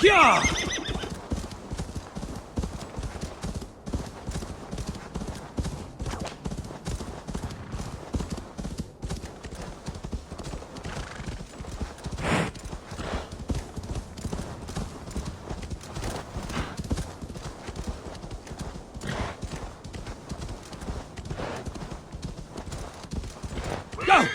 Yeah! Go!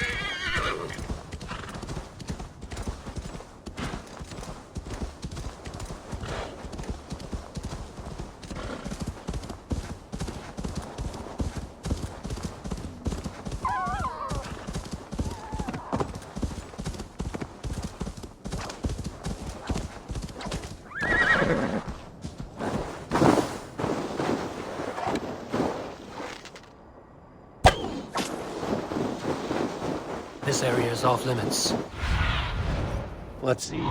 This area is off limits. Let's see.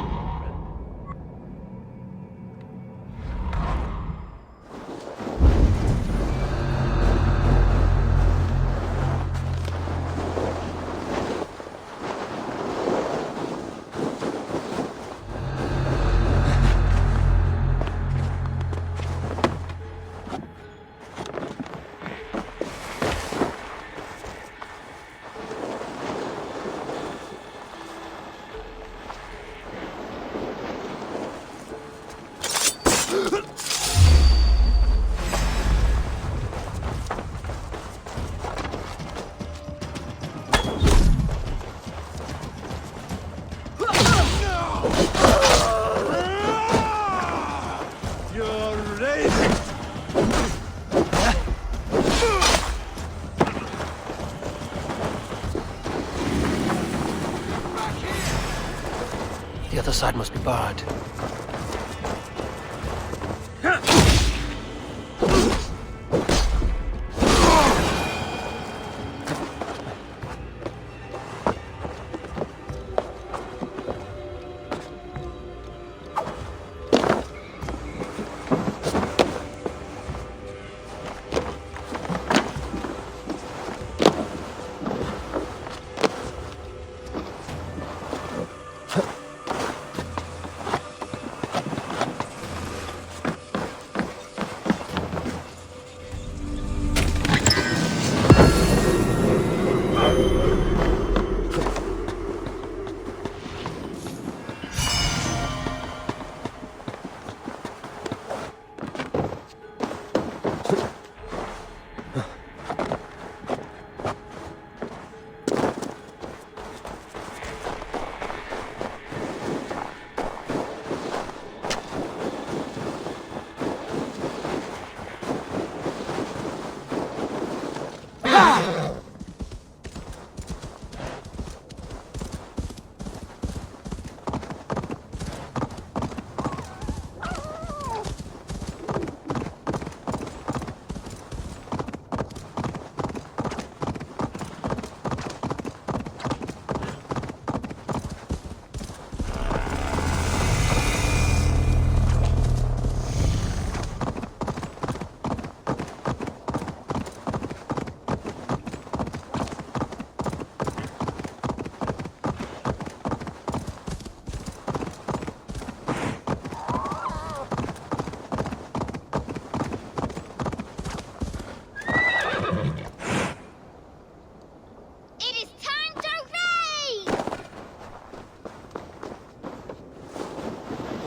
The other side must be barred.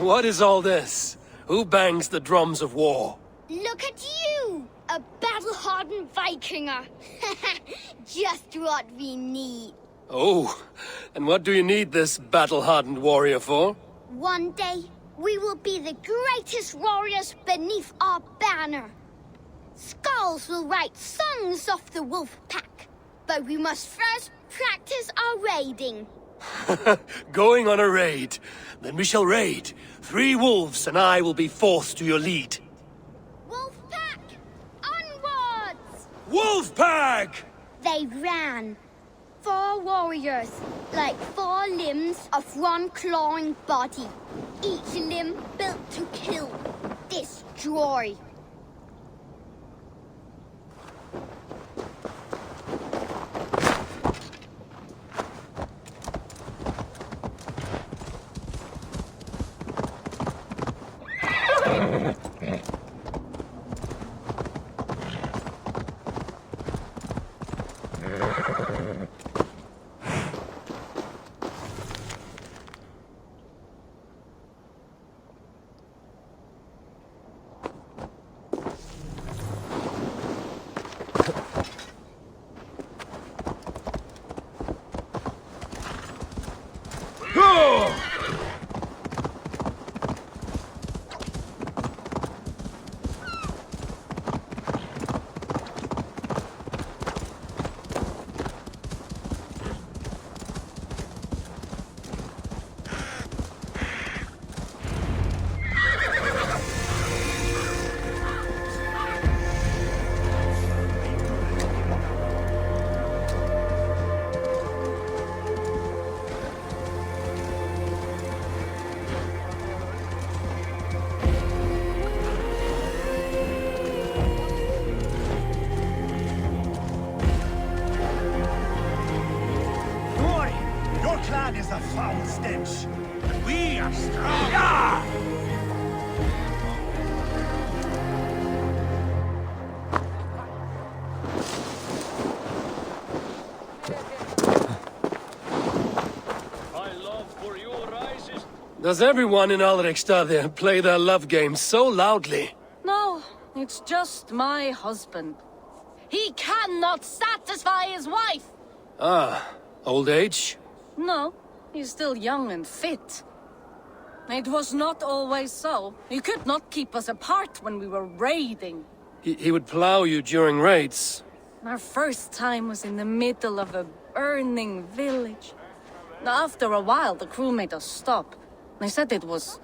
What is all this? Who bangs the drums of war? Look at you! A battle-hardened Vikinger! Just what we need. Oh, and what do you need this battle-hardened warrior for? One day, we will be the greatest warriors beneath our banner. Skulls will write songs of the wolf pack. But we must first practice our raiding. Going on a raid. Then we shall raid. 3 wolves and I will be fourth to your lead. Wolf pack! Onwards! Wolf pack! They ran. 4 warriors, like 4 limbs of one clawing body. Each limb built to kill, destroy. Is a foul stench, but we are strong. Yeah! My love for you rises. Does everyone in Alrekstad play their love game so loudly? No, it's just my husband. He cannot satisfy his wife! Ah, old age? No, he's still young and fit. It was not always so. He could not keep us apart when we were raiding. He would plow you during raids. Our first time was in the middle of a burning village. After a while, the crew made us stop. They said it was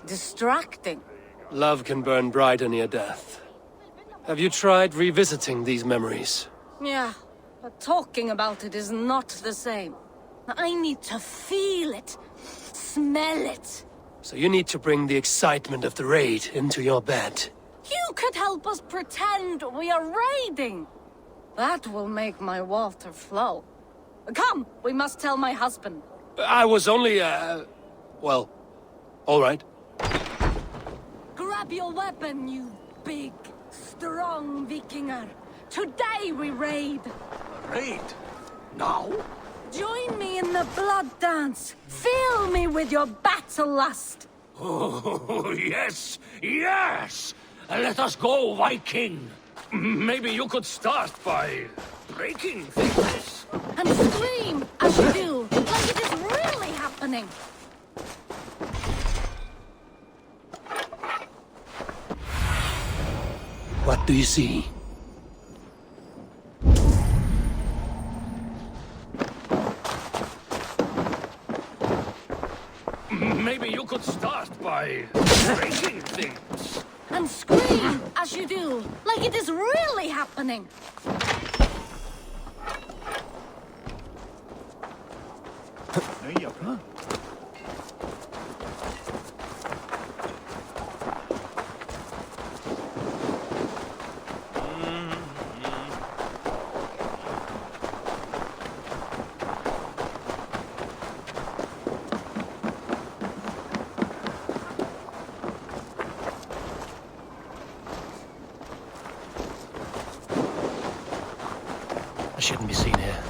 distracting. Love can burn brighter near death. Have you tried revisiting these memories? Yeah, but talking about it is not the same. I need to feel it, smell it. So you need to bring the excitement of the raid into your bed. You could help us pretend we are raiding. That will make my water flow. Come, we must tell my husband. I was only, well, all right. Grab your weapon, you big, strong Vikinger. Today we raid. Raid? Now? Join me in the blood dance. Fill me with your battle lust. Oh, yes, yes! Let us go, Viking! Maybe you could start by breaking things. And scream as you do, like it is really happening. What do you see? Maybe you could start by breaking things. And scream as you do, like it is really happening. I shouldn't be seen here.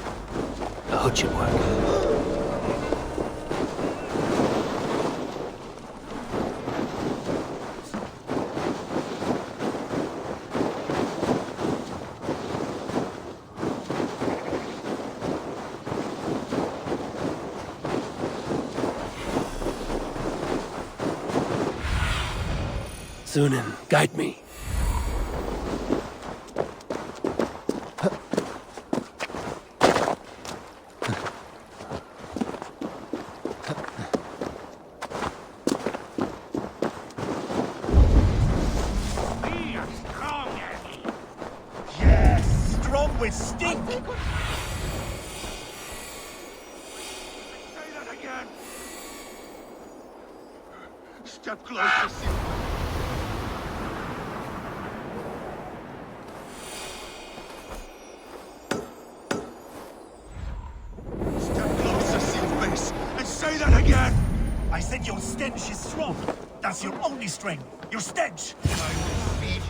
A hood should work. Sunan, guide me. with stink! Say that again! Step closer, Silver. Step closer, Silverface, and say that again! I said your stench is strong. That's your only strength. Your stench! I will feed.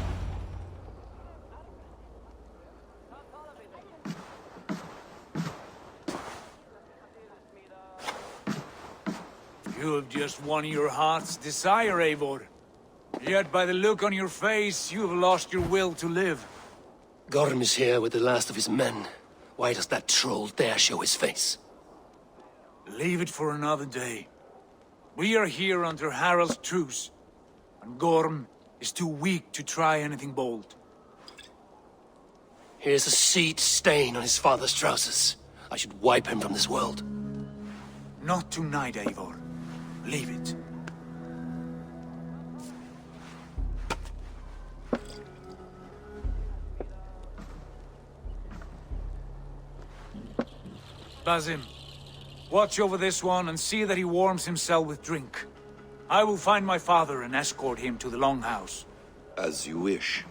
You have just won your heart's desire, Eivor. Yet by the look on your face, you have lost your will to live. Gorm is here with the last of his men. Why does that troll dare show his face? Leave it for another day. We are here under Harald's truce, and Gorm is too weak to try anything bold. Here's a seed stain on his father's trousers. I should wipe him from this world. Not tonight, Eivor. Leave it. Basim, watch over this one and see that he warms himself with drink. I will find my father and escort him to the Longhouse. As you wish.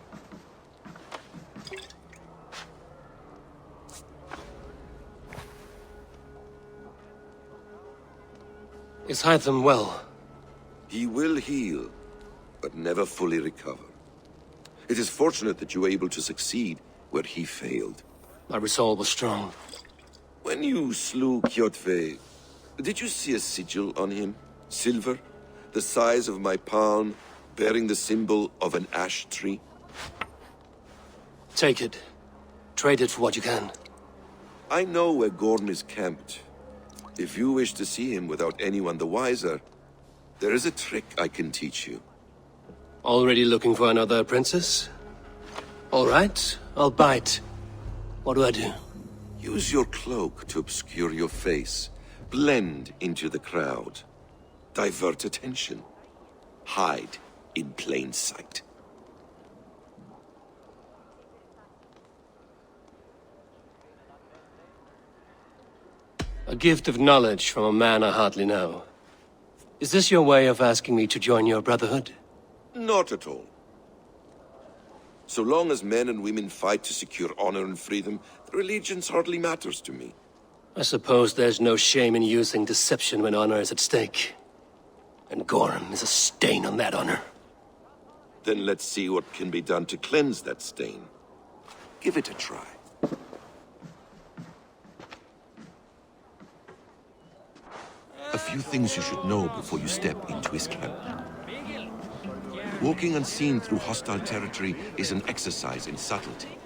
Is Hytham well? He will heal, but never fully recover. It is fortunate that you were able to succeed where he failed. My resolve was strong. When you slew Kjotve, did you see a sigil on him? Silver, the size of my palm, bearing the symbol of an ash tree? Take it. Trade it for what you can. I know where Gorm is camped. If you wish to see him without anyone the wiser, there is a trick I can teach you. Already looking for another princess? All right, I'll bite. What do I do? Use your cloak to obscure your face. Blend into the crowd. Divert attention. Hide in plain sight. A gift of knowledge from a man I hardly know. Is this your way of asking me to join your brotherhood? Not at all. So long as men and women fight to secure honor and freedom, their allegiance hardly matters to me. I suppose there's no shame in using deception when honor is at stake. And Gorm is a stain on that honor. Then let's see what can be done to cleanse that stain. Give it a try. A few things you should know before you step into his camp. Walking unseen through hostile territory is an exercise in subtlety.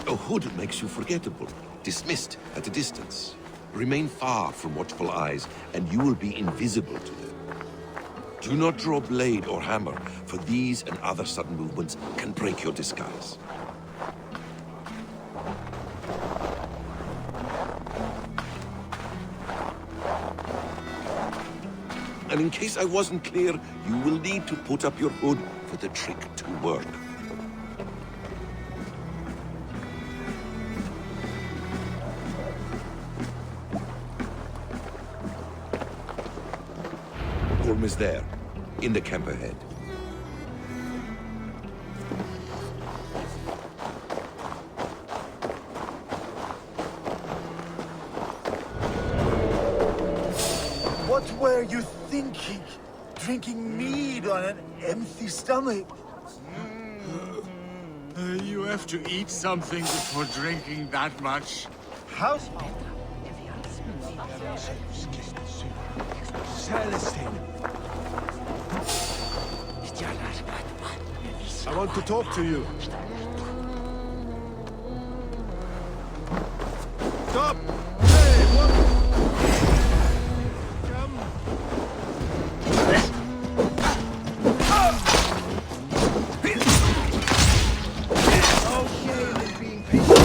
A hood makes you forgettable, dismissed at a distance. Remain far from watchful eyes, and you will be invisible to them. Do not draw blade or hammer, for these and other sudden movements can break your disguise. And in case I wasn't clear, you will need to put up your hood for the trick to work. Gorm is there, in the camp ahead. What were you thinking? Drinking mead on an empty stomach? You have to eat something before drinking that much. House... Celestine. I want to talk to you. Stop! Hey, what? Come. Okay with being patient.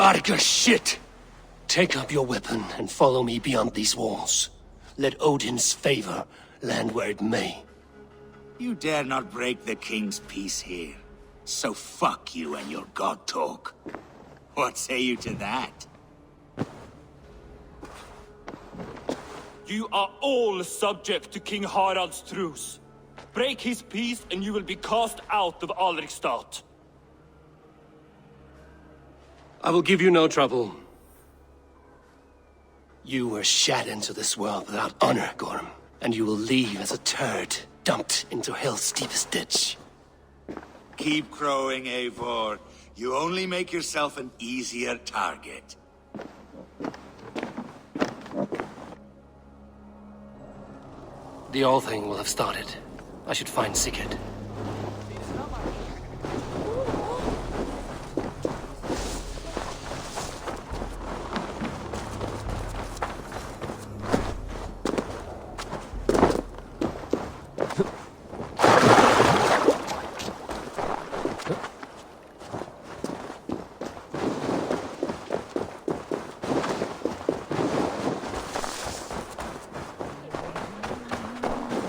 Varga shit! Take up your weapon and follow me beyond these walls. Let Odin's favor land where it may. You dare not break the king's peace here. So fuck you and your god talk. What say you to that? You are all subject to King Harald's truce. Break his peace and you will be cast out of Alrikstad. I will give you no trouble. You were shat into this world without honor, Gorm. And you will leave as a turd, dumped into hell's deepest ditch. Keep crowing, Eivor. You only make yourself an easier target. The All-Thing will have started. I should find Sigurd.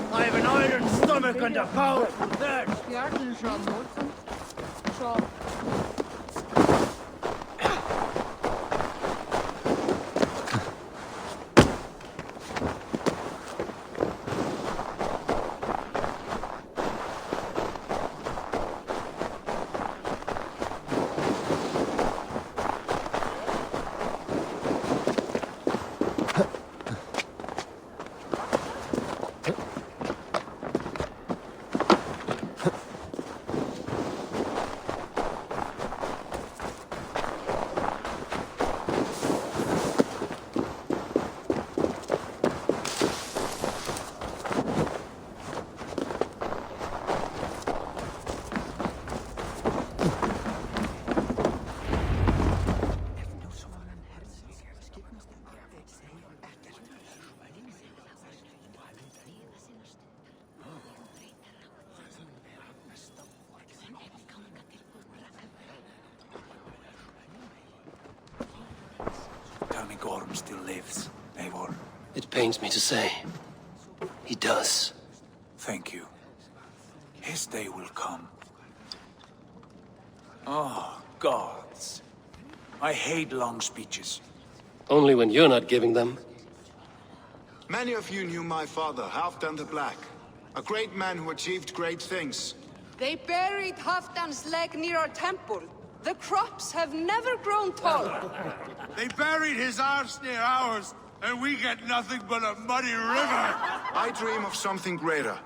I have an iron stomach and a powerful thirst. Tell me Gorm still lives, Eivor. It pains me to say. He does. Thank you. His day will come. Oh, gods. I hate long speeches. Only when you're not giving them. Many of you knew my father, Halfdan the Black. A great man who achieved great things. They buried Halfdan's leg near our temple. The crops have never grown tall. They buried his arse near ours, and we get nothing but a muddy river. I dream of something greater.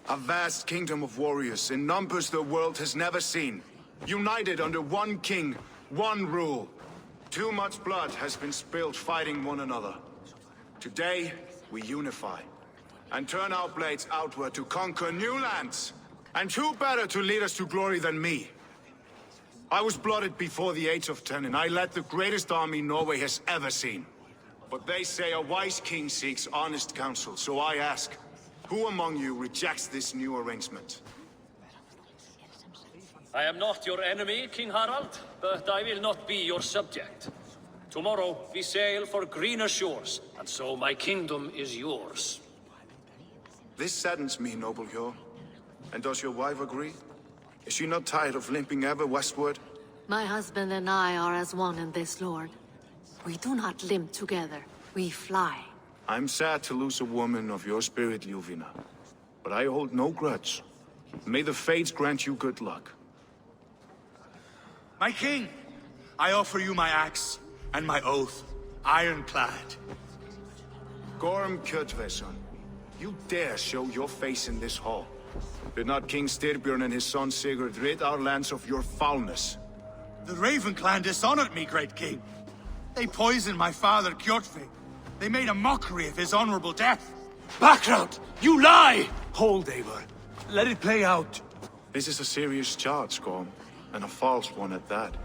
A vast kingdom of warriors in numbers the world has never seen. United under one king, one rule. Too much blood has been spilled fighting one another. Today, we unify. And turn our blades outward to conquer new lands. And who better to lead us to glory than me? I was blooded before the age of 10, and I led the greatest army Norway has ever seen. But they say a wise king seeks honest counsel, so I ask, who among you rejects this new arrangement? I am not your enemy, King Harald, but I will not be your subject. Tomorrow we sail for greener shores, and so my kingdom is yours. This saddens me, noble Hjor. And does your wife agree? Is she not tired of limping ever westward? My husband and I are as one in this, Lord. We do not limp together. We fly. I'm sad to lose a woman of your spirit, Ljuvina. But I hold no grudge. May the fates grant you good luck. My king, I offer you my axe and my oath, ironclad. Gorm Kjotveson, you dare show your face in this hall. Did not King Styrbjörn and his son Sigurd rid our lands of your foulness? The Raven clan dishonored me, great king. They poisoned my father, Kjotve. They made a mockery of his honorable death. Background! You lie! Hold, Eivor. Let it play out. This is a serious charge, Gorm, and a false one at that.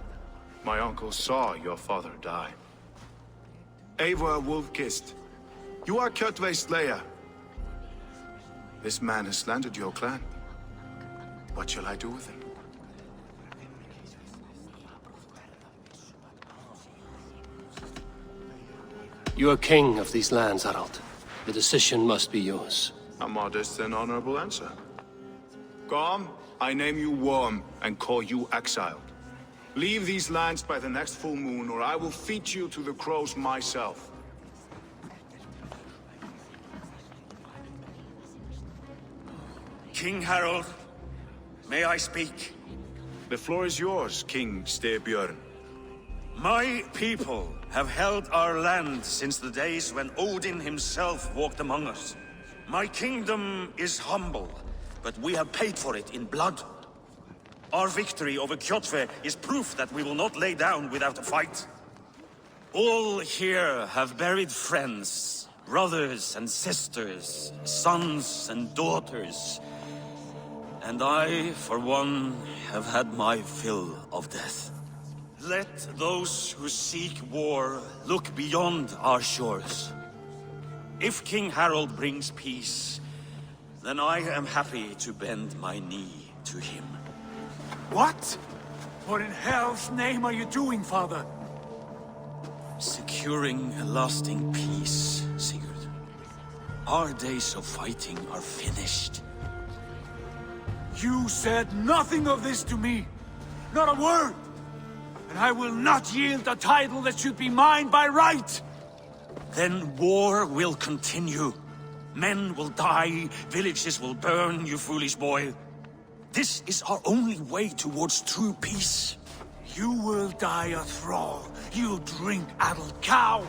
My uncle saw your father die. Eivor Wolf-Kissed, you are Kjotve's slayer. This man has slandered your clan. What shall I do with him? You are king of these lands, Harald. The decision must be yours. A modest and honorable answer. Gorm, I name you Worm and call you exiled. Leave these lands by the next full moon, or I will feed you to the crows myself. King Harald, may I speak? The floor is yours, King Styrbjörn. My people have held our land since the days when Odin himself walked among us. My kingdom is humble, but we have paid for it in blood. Our victory over Kjotve is proof that we will not lay down without a fight. All here have buried friends, brothers and sisters, sons and daughters. And I, for one, have had my fill of death. Let those who seek war look beyond our shores. If King Harald brings peace, then I am happy to bend my knee to him. What? What in hell's name are you doing, father? Securing a lasting peace, Sigurd. Our days of fighting are finished. You said nothing of this to me. Not a word. And I will not yield a title that should be mine by right. Then war will continue. Men will die, villages will burn, you foolish boy. This is our only way towards true peace. You will die a thrall. You'll drink addled cow.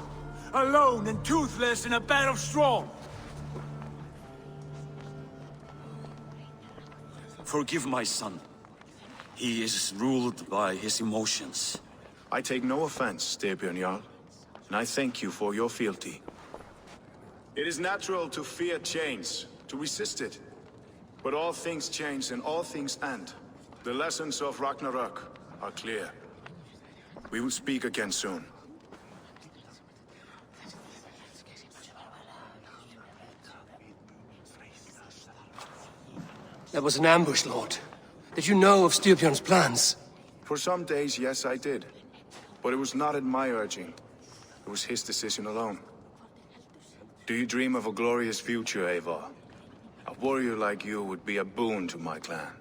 Alone and toothless in a bed of straw. Forgive my son. He is ruled by his emotions. I take no offense, Styrbjörn Jarl, and I thank you for your fealty. It is natural to fear change, to resist it. But all things change and all things end. The lessons of Ragnarok are clear. We will speak again soon. That was an ambush, Lord. Did you know of Styrbjörn's plans? For some days, yes, I did. But it was not at my urging. It was his decision alone. Do you dream of a glorious future, Eivor? A warrior like you would be a boon to my clan.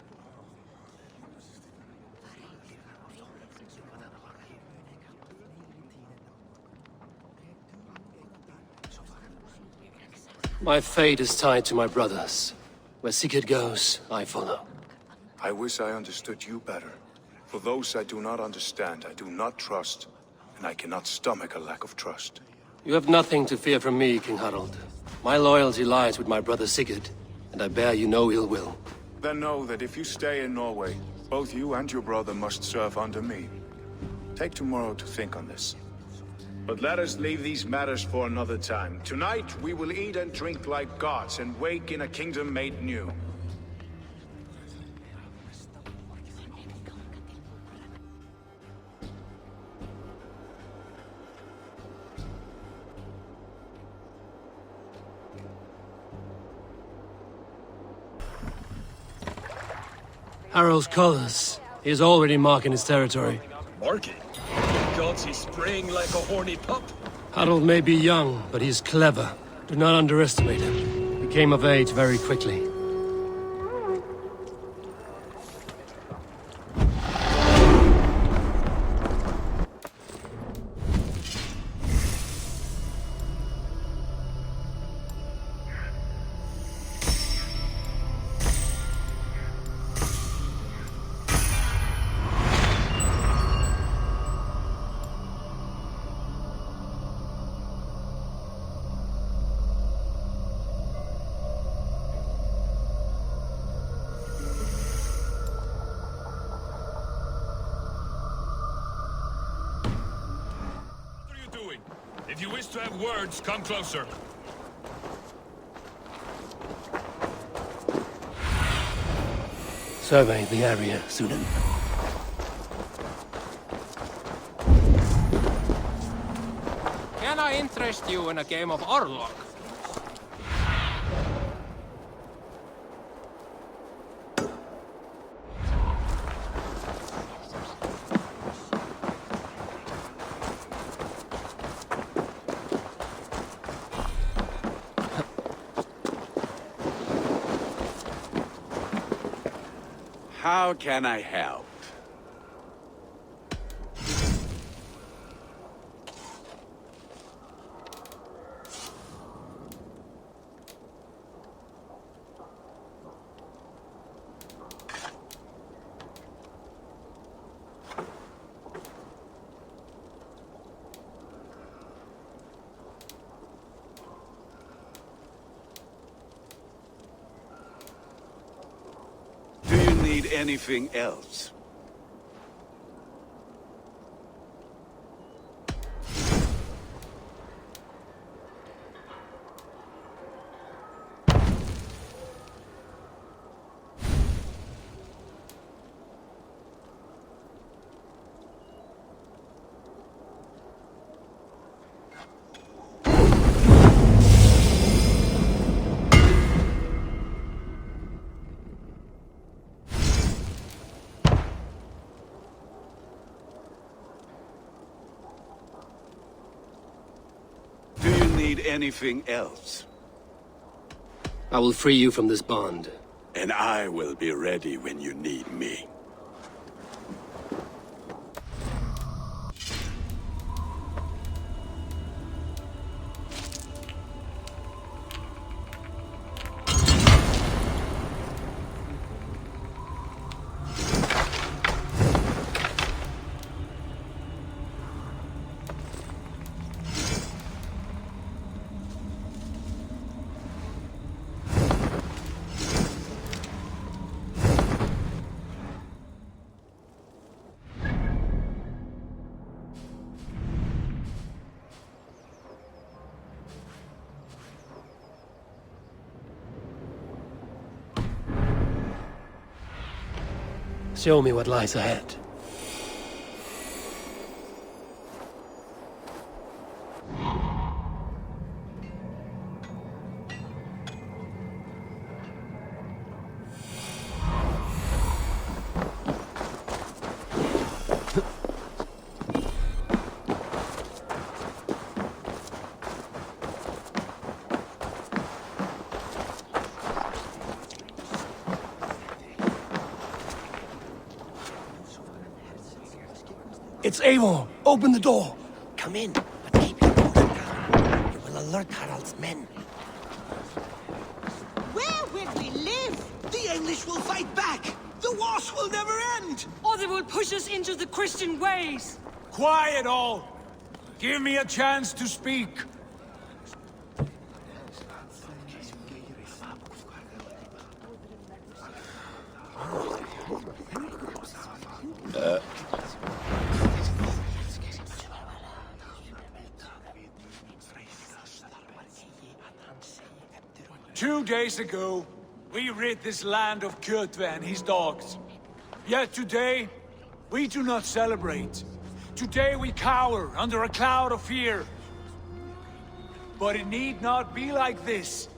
My fate is tied to my brothers. Where Sigurd goes, I follow. I wish I understood you better. For those I do not understand, I do not trust, and I cannot stomach a lack of trust. You have nothing to fear from me, King Harald. My loyalty lies with my brother Sigurd, and I bear you no ill will. Then know that if you stay in Norway, both you and your brother must serve under me. Take tomorrow to think on this. But let us leave these matters for another time. Tonight, we will eat and drink like gods and wake in a kingdom made new. Harald's colors. He is already marking his territory. Marking? Gods, he's spraying like a horny pup. Harald may be young, but he is clever. Do not underestimate him. He came of age very quickly. If you wish to have words, come closer. Survey the area, Sunan. Can I interest you in a game of Orlog? How can I help? Do you need anything else? Do you need anything else? I will free you from this bond. And I will be ready when you need me. Show me what lies ahead. It's Eivor! Open the door! Come in, but keep your nose down. You will alert Harald's men. Where will we live? The English will fight back! The wars will never end! Or they will push us into the Christian ways! Quiet all! Give me a chance to speak. Two days ago, we rid this land of Kjotve and his dogs. Yet today, we do not celebrate. Today we cower under a cloud of fear. But it need not be like this.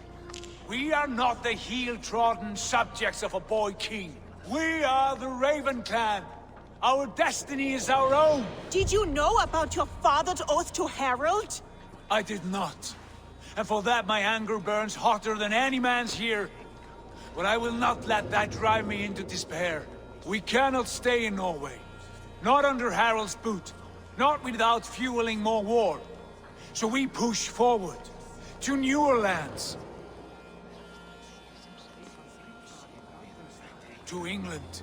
We are not the heel-trodden subjects of a boy king. We are the Raven clan. Our destiny is our own. Did you know about your father's oath to Harald? I did not. And for that my anger burns hotter than any man's here. But I will not let that drive me into despair. We cannot stay in Norway. Not under Harald's boot. Not without fueling more war. So we push forward. To newer lands. To England.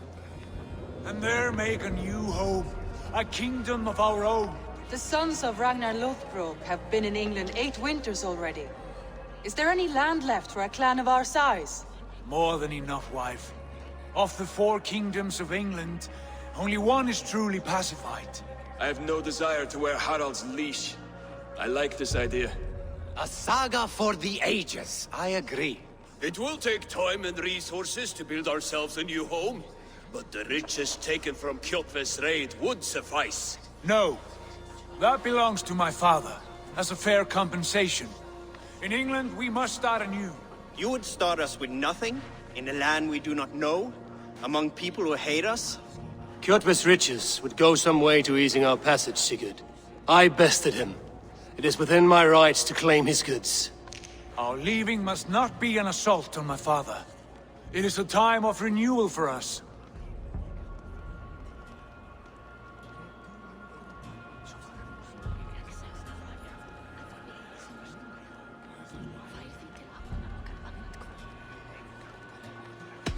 And there make a new home. A kingdom of our own. The sons of Ragnar Lothbrok have been in England 8 winters already. Is there any land left for a clan of our size? More than enough, wife. Of the 4 kingdoms of England, only one is truly pacified. I have no desire to wear Harald's leash. I like this idea. A saga for the ages, I agree. It will take time and resources to build ourselves a new home, but the riches taken from Kjotve's raid would suffice. No. That belongs to my father, as a fair compensation. In England, we must start anew. You would start us with nothing? In a land we do not know? Among people who hate us? Kjotve's riches would go some way to easing our passage, Sigurd. I bested him. It is within my rights to claim his goods. Our leaving must not be an assault on my father. It is a time of renewal for us.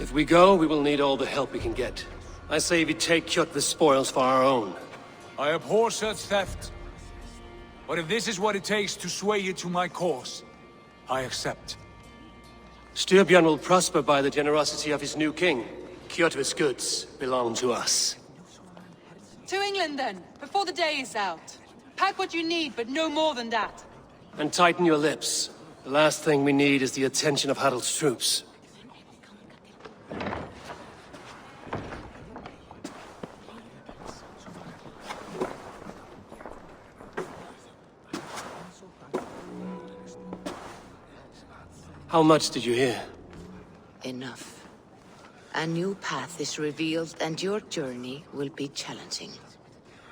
If we go, we will need all the help we can get. I say we take Kjotve's spoils for our own. I abhor such theft. But if this is what it takes to sway you to my cause, I accept. Styrbjörn will prosper by the generosity of his new king. Kjotve's goods belong to us. To England, then, before the day is out. Pack what you need, but no more than that. And tighten your lips. The last thing we need is the attention of Harald's troops. How much did you hear? Enough. A new path is revealed, and your journey will be challenging.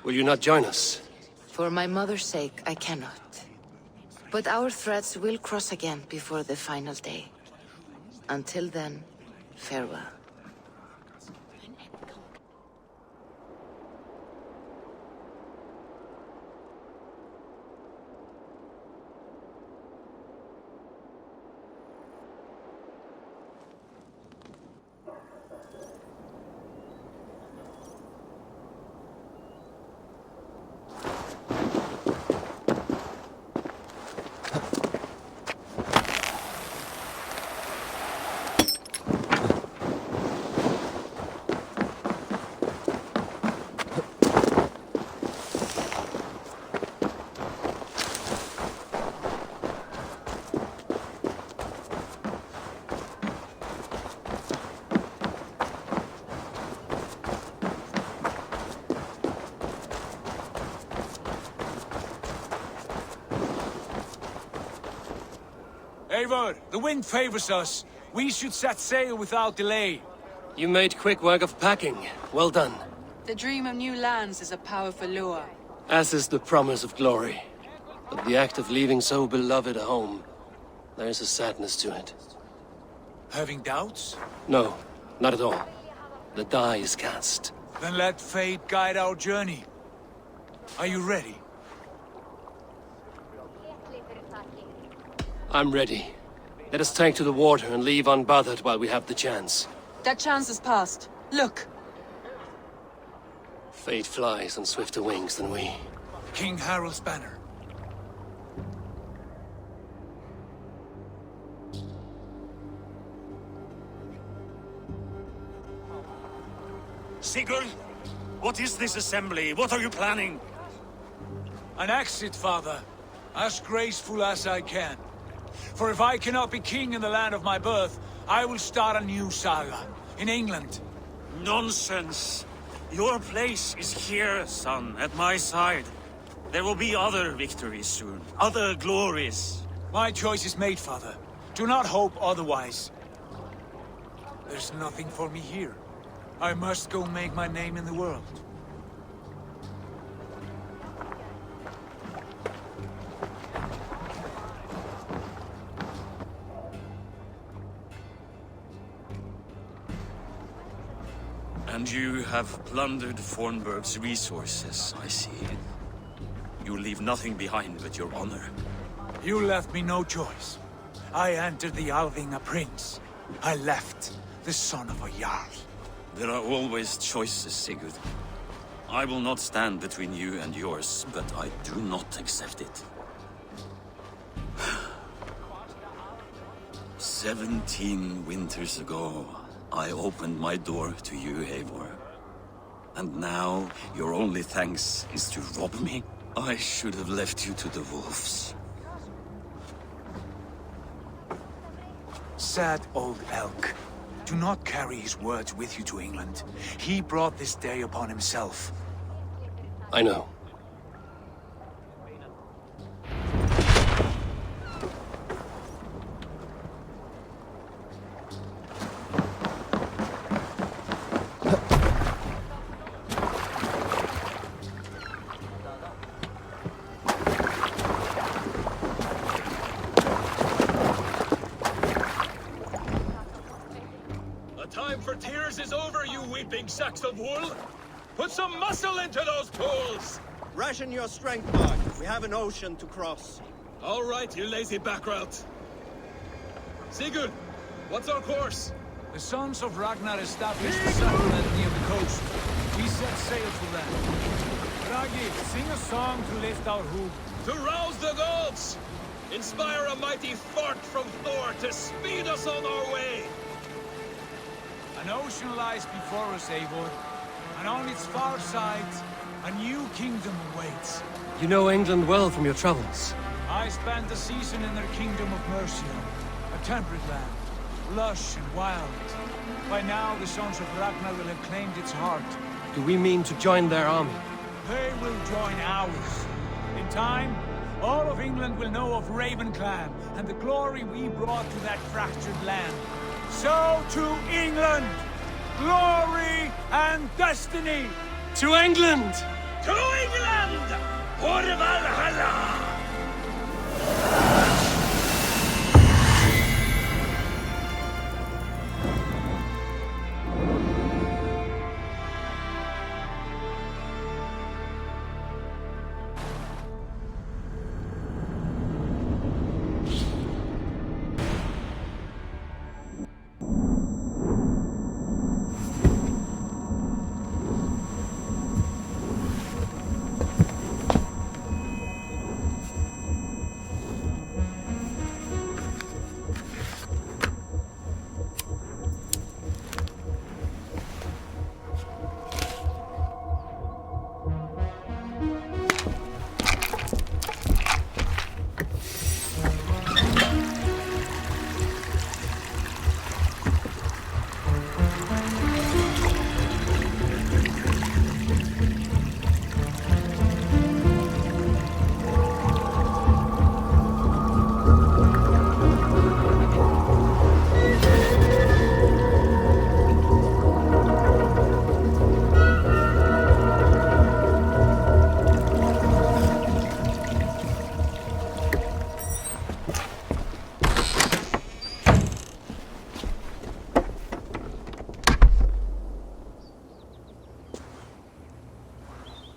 Will you not join us? For my mother's sake, I cannot. But our threads will cross again before the final day. Until then, farewell. Eivor, the wind favors us. We should set sail without delay. You made quick work of packing. Well done. The dream of new lands is a powerful lure. As is the promise of glory. But the act of leaving so beloved a home, there is a sadness to it. Having doubts? No, not at all. The die is cast. Then let fate guide our journey. Are you ready? I'm ready. Let us take to the water and leave unbothered while we have the chance. That chance is past. Look! Fate flies on swifter wings than we. King Harald's banner. Sigurd! What is this assembly? What are you planning? An exit, father. As graceful as I can. For if I cannot be king in the land of my birth, I will start a new saga. In England. Nonsense! Your place is here, son, at my side. There will be other victories soon. Other glories. My choice is made, father. Do not hope otherwise. There's nothing for me here. I must go make my name in the world. And you have plundered Fornburg's resources, I see. You leave nothing behind but your honor. You left me no choice. I entered the Alving a prince. I left the son of a Jarl. There are always choices, Sigurd. I will not stand between you and yours, but I do not accept it. 17 winters ago, I opened my door to you, Eivor. And now, your only thanks is to rob me? I should have left you to the wolves. Sad old elk. Do not carry his words with you to England. He brought this day upon himself. I know. Sacks of wool? Put some muscle into those tools! Ration your strength, Bard. We have an ocean to cross. All right, you lazy backrout. Sigurd, what's our course? The sons of Ragnar established a settlement near the coast. We set sail for them. Ragi, sing a song to lift our hoof. To rouse the gods! Inspire a mighty fart from Thor to speed us on our way! An ocean lies before us, Eivor. And on its far side, a new kingdom awaits. You know England well from your travels. I spent a season in their kingdom of Mercia, a temperate land, lush and wild. By now, the sons of Ragnar will have claimed its heart. Do we mean to join their army? They will join ours. In time, all of England will know of Ravenclan and the glory we brought to that fractured land. So to England! Glory and destiny! To England! To England! For Valhalla!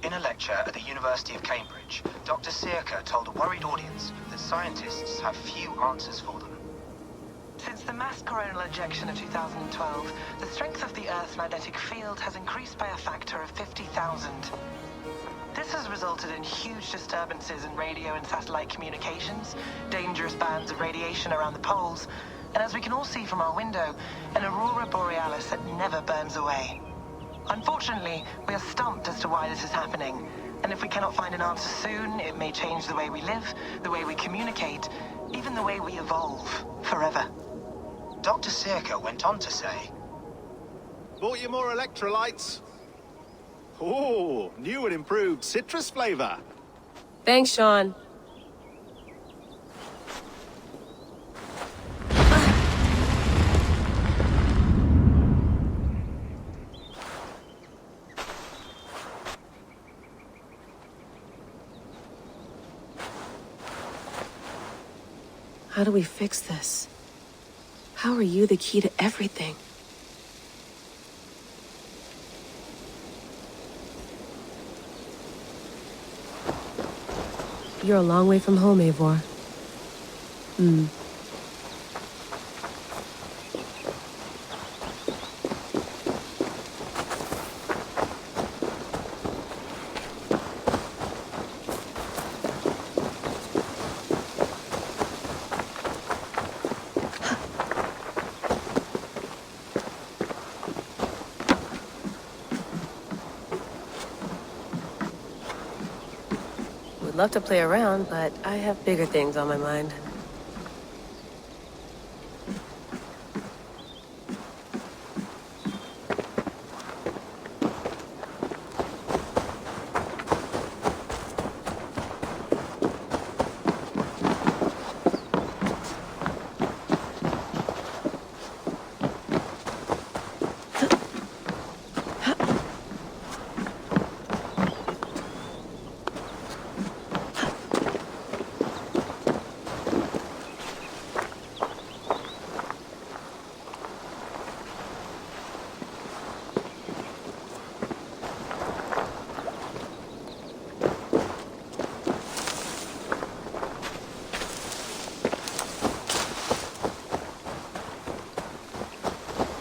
In a lecture at the University of Cambridge, Dr. Sirka told a worried audience that scientists have few answers for them. Since the mass coronal ejection of 2012, the strength of the Earth's magnetic field has increased by a factor of 50,000. This has resulted in huge disturbances in radio and satellite communications, dangerous bands of radiation around the poles, and as we can all see from our window, an aurora borealis that never burns away. Unfortunately, we are stumped as to why this is happening, and if we cannot find an answer soon, it may change the way we live, the way we communicate, even the way we evolve, forever. Dr. Sirka went on to say, "Bought you more electrolytes? Oh, new and improved citrus flavor." Thanks, Sean. How do we fix this? How are you the key to everything? You're a long way from home, Eivor. Love to play around, but I have bigger things on my mind.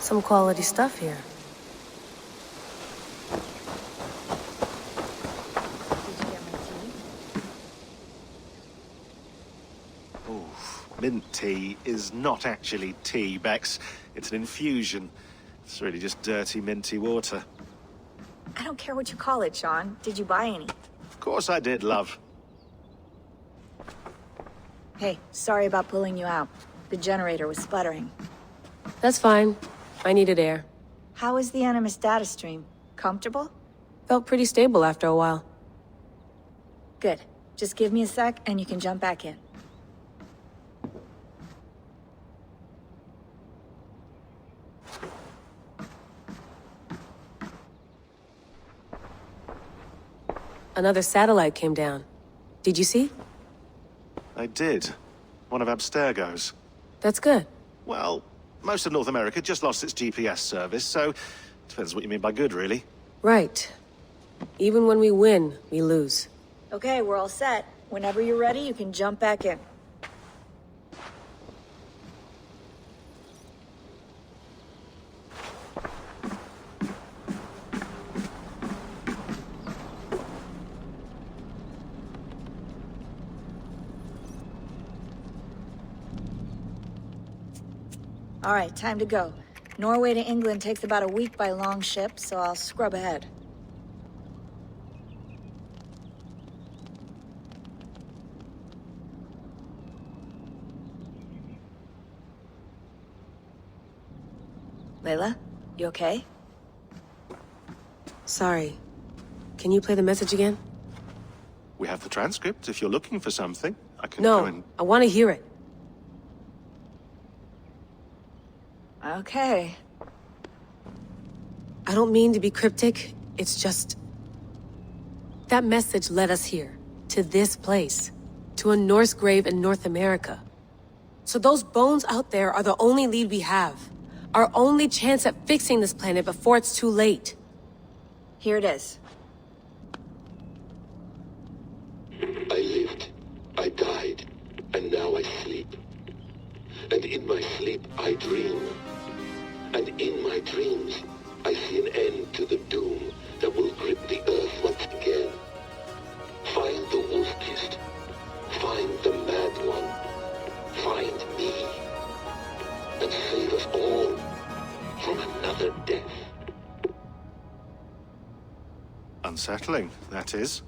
Some quality stuff here. Mint tea is not actually tea, Bex. It's an infusion. It's really just dirty, minty water. I don't care what you call it, Sean. Did you buy any? Of course I did, love. Hey, sorry about pulling you out. The generator was sputtering. That's fine. I needed air. How is the Animus data stream? Comfortable? Felt pretty stable after a while. Good. Just give me a sec and you can jump back in. Another satellite came down. Did you see? I did. One of Abstergo's. That's good. Well, most of North America just lost its GPS service, so depends what you mean by good, really. Right. Even when we win, we lose. Okay, we're all set. Whenever you're ready, you can jump back in. All right, time to go. Norway to England takes about a week by long ship, so I'll scrub ahead. Layla, you okay? Sorry. Can you play the message again? We have the transcript. If you're looking for something, I can go and... No, I want to hear it. Okay. I don't mean to be cryptic, it's just... That message led us here, to this place, to a Norse grave in North America. So those bones out there are the only lead we have. Our only chance at fixing this planet before it's too late. Here it is. I lived, I died, and now I sleep. And in my sleep I dream. And in my dreams, I see an end to the doom that will grip the earth once again. Find the wolf-kissed. Find the mad one. Find me. And save us all from another death. Unsettling, that is.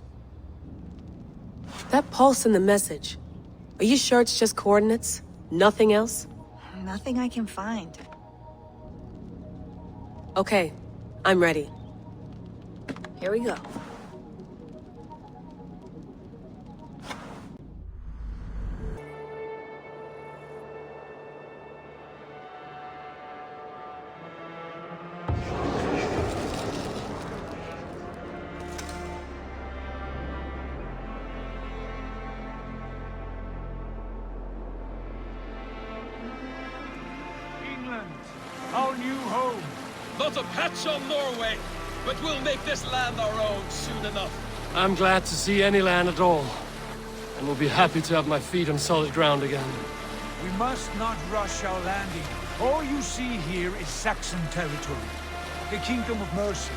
That pulse in the message. Are you sure it's just coordinates? Nothing else? Nothing I can find. Okay, I'm ready. Here we go. England, our new home. Not a patch on Norway, but we'll make this land our own soon enough. I'm glad to see any land at all, and will be happy to have my feet on solid ground again. We must not rush our landing. All you see here is Saxon territory. The Kingdom of Mercia,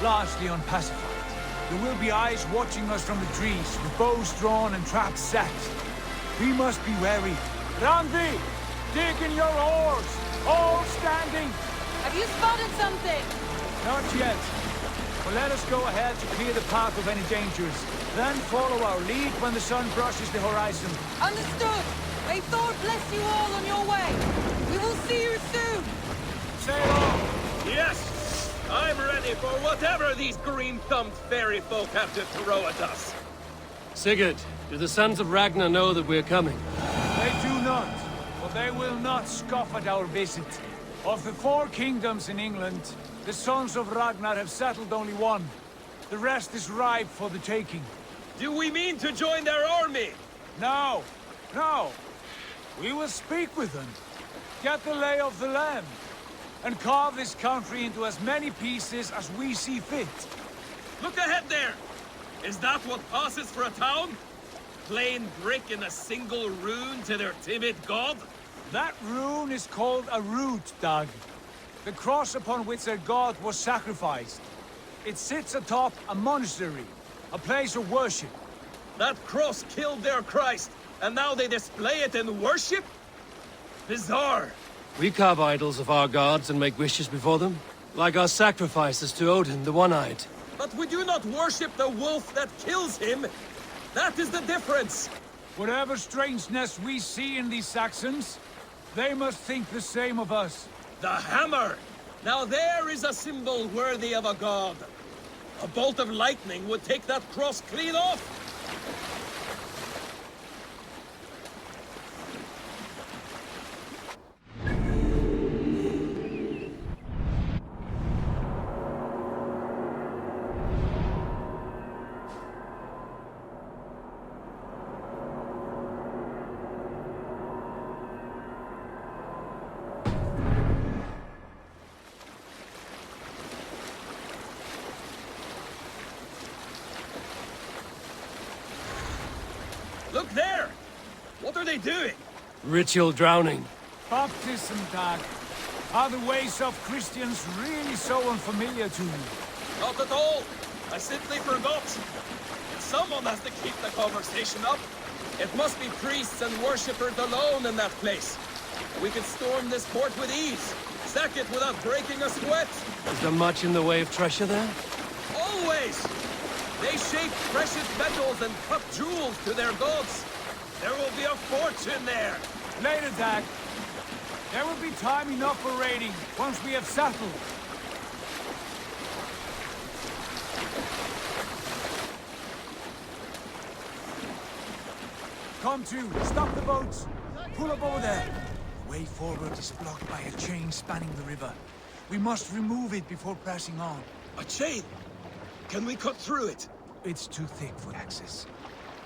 largely unpacified. There will be eyes watching us from the trees, with bows drawn and traps set. We must be wary. Randvi, dig in your oars, all standing. Have you spotted something? Not yet. But let us go ahead to clear the path of any dangers. Then follow our lead when the sun brushes the horizon. Understood. May Thor bless you all on your way. We will see you soon. Sail on. Yes! I'm ready for whatever these green-thumbed fairy folk have to throw at us. Sigurd, do the sons of Ragnar know that we're coming? They do not, but they will not scoff at our visit. Of the 4 kingdoms in England, the sons of Ragnar have settled only one. The rest is ripe for the taking. Do we mean to join their army? No, no. We will speak with them, get the lay of the land, and carve this country into as many pieces as we see fit. Look ahead there! Is that what passes for a town? Plain brick in a single rune to their timid god? That rune is called a root, Doug. The cross upon which their god was sacrificed. It sits atop a monastery, a place of worship. That cross killed their Christ, and now they display it in worship? Bizarre. We carve idols of our gods and make wishes before them, like our sacrifices to Odin, the One-Eyed. But we do not worship the wolf that kills him. That is the difference. Whatever strangeness we see in these Saxons, they must think the same of us. The hammer! Now there is a symbol worthy of a god. A bolt of lightning would take that cross clean off. Look there! What are they doing? Ritual drowning. Baptism, Dag. Are the ways of Christians really so unfamiliar to you? Not at all. I simply forgot. Someone has to keep the conversation up. It must be priests and worshippers alone in that place. We could storm this port with ease. Sack it without breaking a sweat. Is there much in the way of treasure there? Always! They shape precious metals and cut jewels to their gods. There will be a fortune there. Later, Dag. There will be time enough for raiding, once we have settled. Come to, stop the boats. Pull up over there. The way forward is blocked by a chain spanning the river. We must remove it before pressing on. A chain? Can we cut through it? It's too thick for access.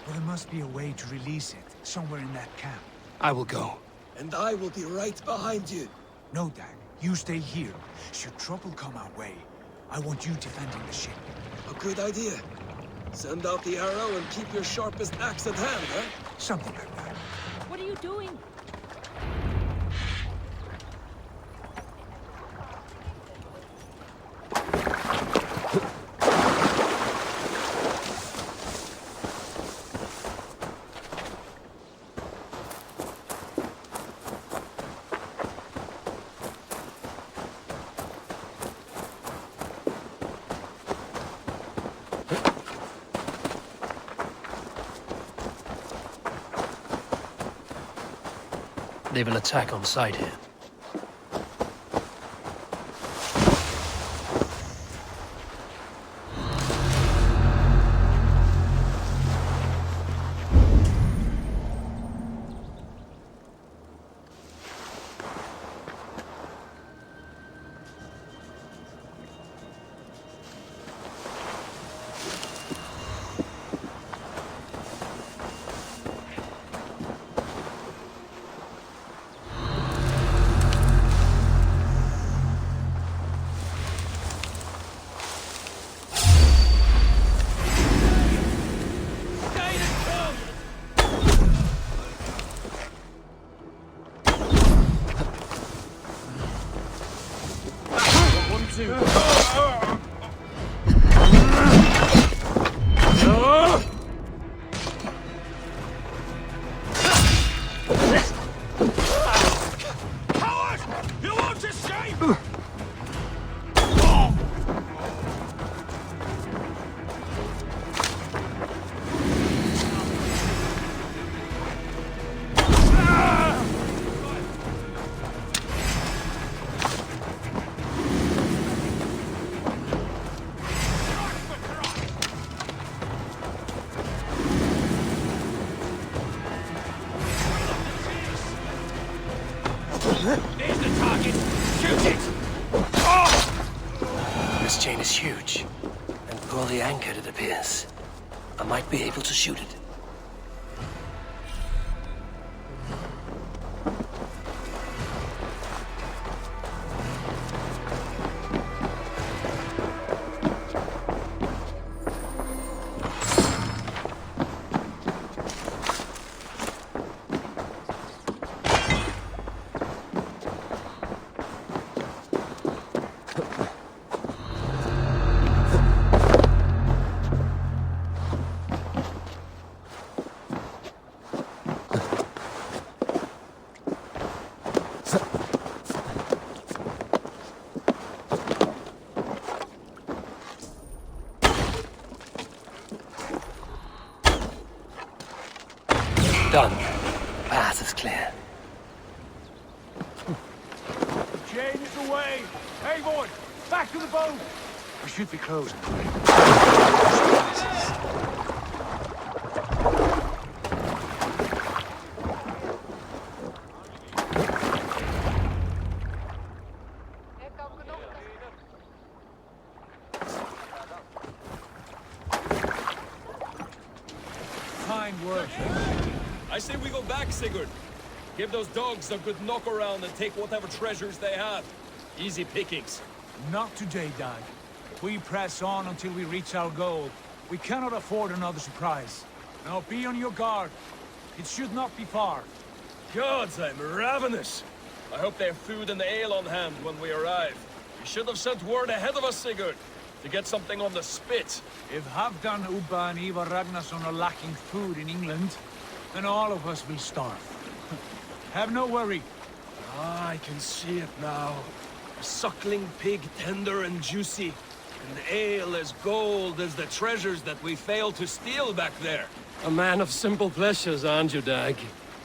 But there must be a way to release it, somewhere in that camp. I will go. And I will be right behind you. No, Dag. You stay here. Should trouble come our way, I want you defending the ship. A good idea. Send out the arrow and keep your sharpest axe at hand, huh? Something like that. What are you doing? They will attack on sight here. There's the target! Shoot it! This chain is huge, and poorly anchored, it appears. I might be able to shoot it. path is clear. The chain is away! Eivor! Back to the boat! We should be close. Fine work. I say we go back, Sigurd. Give those dogs a good knock around and take whatever treasures they have. Easy pickings. Not today, Dag. We press on until we reach our goal. We cannot afford another surprise. Now be on your guard. It should not be far. Gods, I'm ravenous. I hope they have food and ale on hand when we arrive. You should have sent word ahead of us, Sigurd, to get something on the spit. If Halfdan, Ubba and Ivar Ragnarsson are lacking food in England, then all of us will starve. Have no worry. Ah, I can see it now. A suckling pig, tender and juicy. And ale as gold as the treasures that we failed to steal back there. A man of simple pleasures, aren't you, Dag?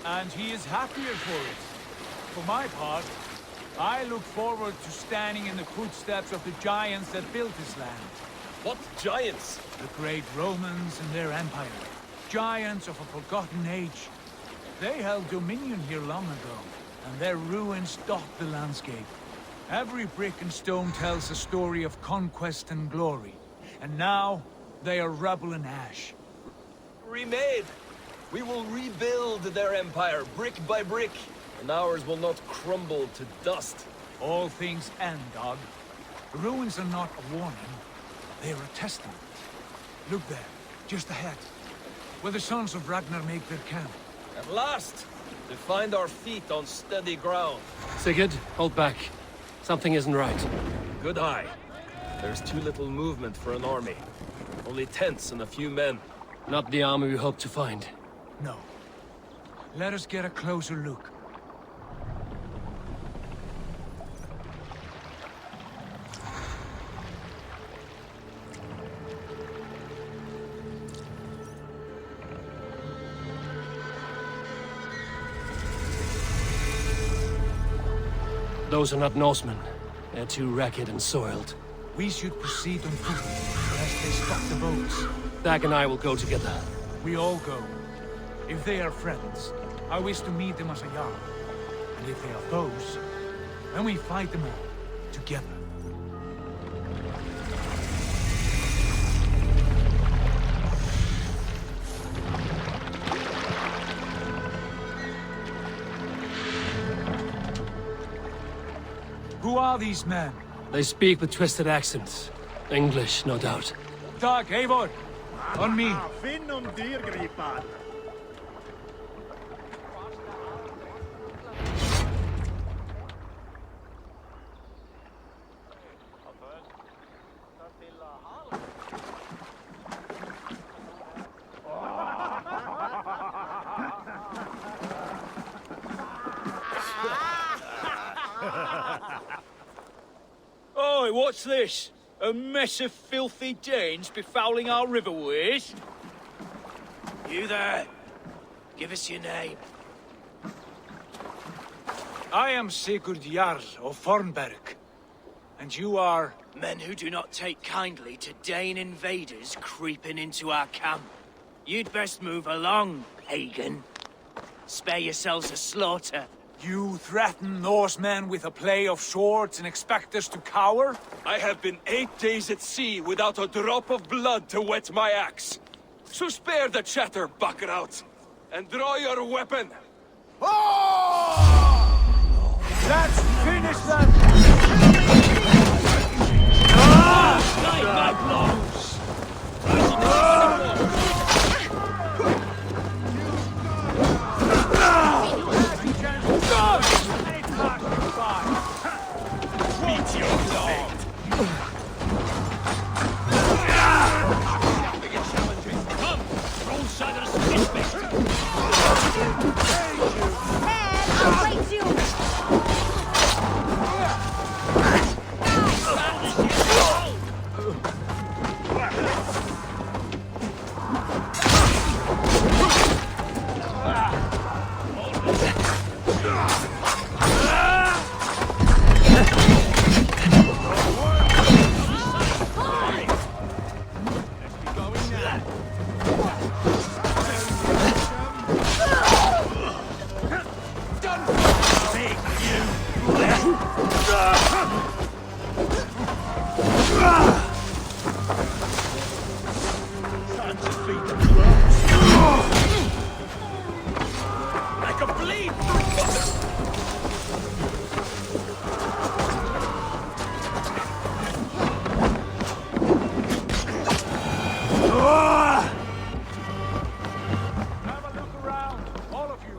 And he is happier for it. For my part, I look forward to standing in the footsteps of the giants that built this land. What giants? The great Romans and their empire. Giants of a forgotten age. They held dominion here long ago, and their ruins dot the landscape. Every brick and stone tells a story of conquest and glory. And now, they are rubble and ash. Remade! We will rebuild their empire, brick by brick, and ours will not crumble to dust. All things end, Dog. The ruins are not a warning. They are a testament. Look there, just ahead, where the sons of Ragnar make their camp. At last! To find our feet on steady ground. Sigurd, hold back. Something isn't right. Good eye. There's too little movement for an army. Only tents and a few men. Not the army we hoped to find. No. Let us get a closer look. Those are not Norsemen. They're too ragged and soiled. We should proceed on foot, lest they stop the boats. Dag and I will go together. We all go. If they are friends, I wish to meet them as a Jarl. And if they are foes, then we fight them all, together. Who are these men? They speak with twisted accents. English, no doubt. Dag, Eivor! On me! Oi, what's this? A mess of filthy Danes befouling our riverways? You there! Give us your name. I am Sigurd Jarl of Fornberg. And you are... Men who do not take kindly to Dane invaders creeping into our camp. You'd best move along, pagan. Spare yourselves a slaughter. You threaten Norsemen with a play of swords and expect us to cower? I have been 8 days at sea without a drop of blood to wet my axe. So spare the chatter, Buckerout, and draw your weapon. Oh! Let's finish them! Strike my blows! Meet your fate! Come! Broadside of Spitfist! I'll raise you! bleed through. Have a look around, all of you.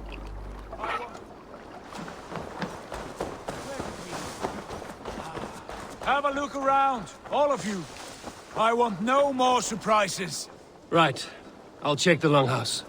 Have a look around, all of you. I want no more surprises. Right. I'll check the longhouse.